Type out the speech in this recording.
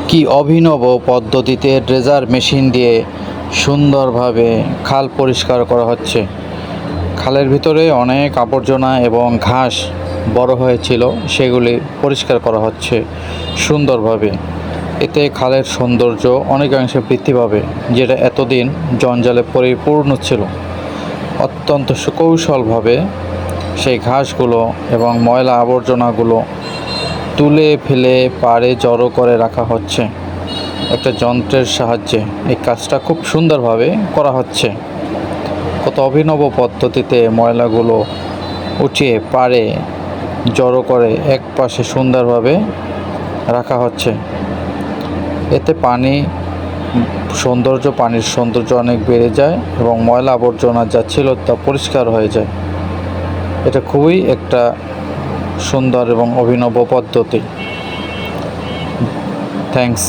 কি অভিনব পদ্ধতিতে ড্রেজার মেশিন দিয়ে সুন্দরভাবে খাল পরিষ্কার করা হচ্ছে। খালের ভিতরে অনেক আবর্জনা এবং ঘাস বড় হয়েছিল, সেগুলি পরিষ্কার করা হচ্ছে সুন্দরভাবে। এতে খালের সৌন্দর্য অনেকাংশে বৃদ্ধি পাবে, যেটা এতদিন জঞ্জালে পরিপূর্ণ ছিল। অত্যন্ত সুকৌশলভাবে সেই ঘাসগুলো এবং ময়লা আবর্জনাগুলো তুলে ফেলে পাড়ে জড়ো করে রাখা হচ্ছে একটা যন্ত্রের সাহায্যে। এই কাজটা খুব সুন্দরভাবে করা হচ্ছে। কত অভিনব পদ্ধতিতে ময়লাগুলো উঠিয়ে পাড়ে জড়ো করে এক পাশে সুন্দরভাবে রাখা হচ্ছে। এতে পানির সৌন্দর্য অনেক বেড়ে যায় এবং ময়লা আবর্জনা যা ছিল তা পরিষ্কার হয়ে যায়। এটা খুবই একটা সুন্দর এবং অভিনব পদ্ধতি। থ্যাঙ্কস।